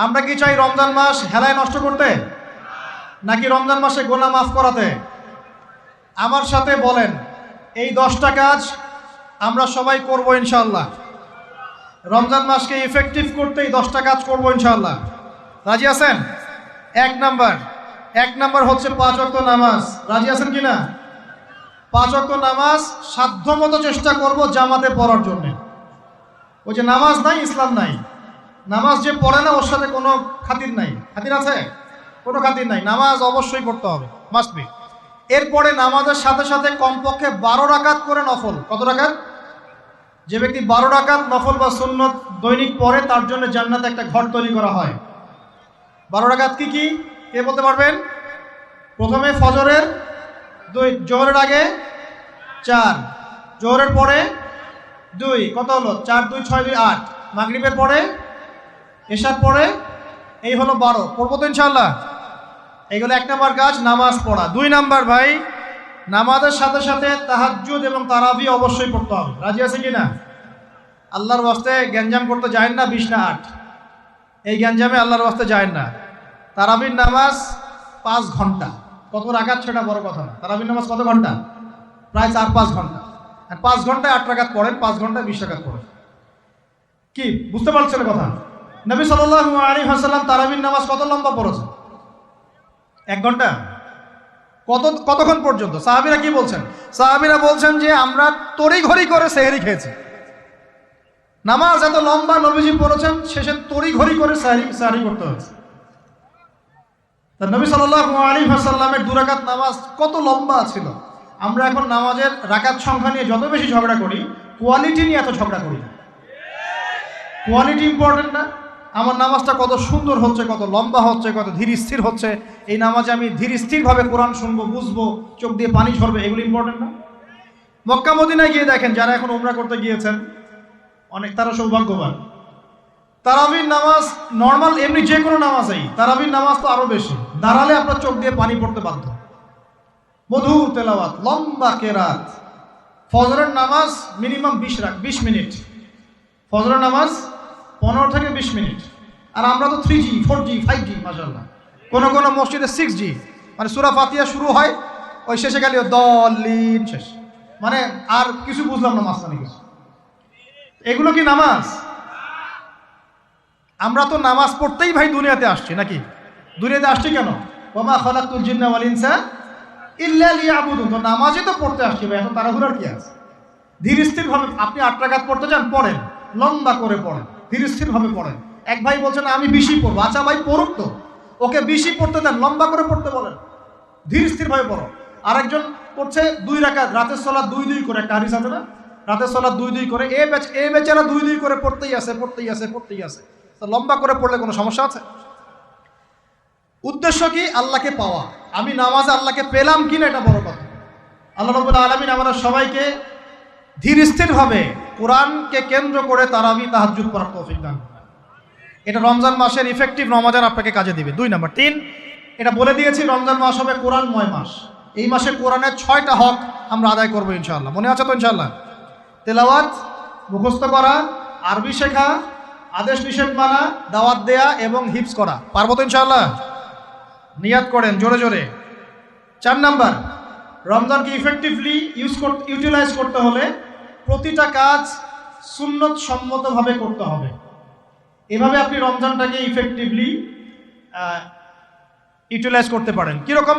আমরা কি চাই রমজান মাস হেলায় নষ্ট করতে, নাকি রমজান মাসে গুনাহ মাফ করাতে? আমার সাথে বলেন, এই 10টা কাজ আমরা সবাই করব ইনশাআল্লাহ। রমজান মাসকে ইফেক্টিভ করতে এই 10টা কাজ করব ইনশাআল্লাহ। রাজি আছেন? এক নাম্বার হচ্ছে 5 ওয়াক্ত নামাজ। রাজি আছেন কিনা? 5 ওয়াক্ত নামাজ সাধ্যমতো চেষ্টা করব জামাতে পড়ার জন্য। ওই যে নামাজ নাই ইসলাম নাই, নামাজ যে পড়ে না ওর সাথে কোনো খাতির নাই। খাতির আছে? কোনো খাতির নাই। নামাজ অবশ্যই পড়তে হবে, মাস্ট বি। এরপরে নামাজের সাথে সাথে কমপক্ষে 12 রাকাত করে নফল। কত রাকাত? যে ব্যক্তি 12 রাকাত নফল বা সুন্নত দৈনিক পড়ে তার জন্য জান্নাতে একটা ঘর তৈরি করা হয়। 12 রাকাত কি কি কে বলতে পারবেন? প্রথমে ফজরের 2, জোহরের আগে 4, জোহরের পরে 2, কত হলো? 4 2 6 2 8, মাগরিবের পরে, এশার পরে, এই হলো 12। পড়বো তো ইনশাআল্লাহ? এইগুলো 1 নাম্বার কাজ, নামাজ পড়া। 2 নাম্বার ভাই, নামাজের সাথে সাথে তাহাজ্জুদ এবং তারাবি অবশ্যই পড়তে হবে। রাজি আছে কিনা? আল্লাহর ওয়াস্তে গ্যাঞ্জাম করতে যায় না 20 না 8, এই গ্যাঞ্জামে আল্লাহর ওয়াস্তে যায় না। তারাবির নামাজ 5 ঘন্টা। কত রাকাত সেটা বড় কথা না। তারাবির নামাজ কত ঘন্টা? প্রায় 4-5 ঘন্টা। আর 5 ঘন্টায় 8 রাকাত পড়েন, 5 ঘন্টায় 20 রাকাত পড়েন। কি বুঝতে পারছেন কথা? নবী সাল্লাল্লাহু আলাইহি ওয়াসাল্লাম তারাবির নামাজ কত লম্বা পড়েছেন? 1 ঘন্টা। কতক্ষণ পর্যন্ত? সাহাবীরা কি বলছেন? সাহাবীরা বলছেন যে আমরা তড়িঘড়ি করে সেহরি খেয়েছি। নামাজ এত লম্বা নবীজি পড়েছেন, শেষে তড়িঘড়ি করে সেহরি করতে হয়েছে। তা নবী সাল্লাল্লাহু আলাইহি ওয়াসাল্লামের 2 রাকাত নামাজ কত লম্বা ছিল। আমরা এখন নামাজের রাকাত সংখ্যা নিয়ে যত বেশি ঝগড়া করি, কোয়ালিটি নিয়ে এত ঝগড়া করি না। কোয়ালিটি ইম্পর্টেন্ট না? আমার নামাজটা কত সুন্দর হচ্ছে, কত লম্বা হচ্ছে, কত ধীর স্থির হচ্ছে, এই নামাজে আমি ধীর স্থিরভাবে কোরআন শুনবো, বুঝবো, চোখ দিয়ে পানি ঝরবে, এগুলো ইম্পর্টেন্ট না? মক্কা মদিনায় গিয়ে দেখেন, যারা এখন উমরা করতে গিয়েছেন অনেক, তারা সৌভাগ্যবান। তারাবির নামাজ নর্মাল এমনি যে কোনো নামাজেই, তারাবির নামাজ তো আরো বেশি। দাঁড়ালে আপনার চোখ দিয়ে পানি পড়তে বাধ্য। মধুর তেলাওয়াত, লম্বা কেরাত। ফজরের নামাজ মিনিমাম 20 মিনিট। ফজরের নামাজ 15 থেকে 20 মিনিট। আর আমরা তো 3G 4G 5G মাশাআল্লাহ। কোন কোন মসজিদে 6G, মানে সূরা ফাতিহা শুরু হয়, ওই শেষে গেলে দলিন শেষ, মানে আর কিছু বুঝলাম না মাঝখানে কিছু। এগুলো কি নামাজ? আমরা তো নামাজ পড়তেই ভাই দুনিয়াতে আসছি, নাকি? দুনিয়াতে আসছি কেন? ওয়া মা খালাকতুল জিন্না ওয়াল ইনসা ইল্লা লিয়াবুদুন। তো নামাজই তো পড়তে আসছি ভাই, এখন তাড়াহুড়ার কি আছে? ধীর স্থির ভাবে আপনি 8 রাকাত পড়তে চান, পড়েন, লম্বা করে পড়েন, ধীর স্থির ভাবে পড়েন। এক ভাই বলছেন আমি 20 পড়বো। আচ্ছা ভাই পড়ুক তো, ওকে 20 পড়তে দেন, লম্বা করে পড়তে বলেন, ধীর স্থির ভাবে পড়ো। আরেকজন পড়ছে 2 রাকাত, রাতের সালাত 2-2 করে, একটা হাদিস আছে না? রাতের সালাত 2-2 করে। এ বেচারা 2-2 করে পড়তেই আছে। তো লম্বা করে পড়লে কোনো সমস্যা আছে? উদ্দেশ্য কি? আল্লাহকে পাওয়া। আমি নামাজে আল্লাহকে পেলাম কিনা এটা বড় কথা। আল্লাহ রাব্বুল আলামিন আমাদের সবাইকে ধীর স্থিরভাবে কোরআনকে কেন্দ্র করে তারাবি তাহাজ্জুদ পড়ার তৌফিক দান করেন। এটা রমজান মাসের ইফেক্টিভ রমাদান আপনাকে কাজে দিবে। 2 নাম্বার। 3, এটা বলে দিয়েছি, রমজান মাস হবে কোরআনময় মাস। এই মাসে কোরআনের 6টা হক আমরা আদায় করবো ইনশাআল্লাহ। মনে আছে তো ইনশাআল্লাহ? তেলাওয়াত, মুখস্থ করা, আরবি শেখা, আদেশ নিষেধ মানা, দাওয়াত দেয়া এবং হিফজ করা। পারবো তো ইনশাআল্লাহ? নিয়াত করেন জোরে জোরে। 4 নাম্বার, রমজানকে ইফেক্টিভলি ইউটিলাইজ করতে হলে প্রতিটা কাজ সুন্নত সম্মতভাবে করতে হবে। এভাবে আপনি রমজানটাকে ইফেক্টিভলি ইউটিলাইজ করতে পারেন। কিরকম?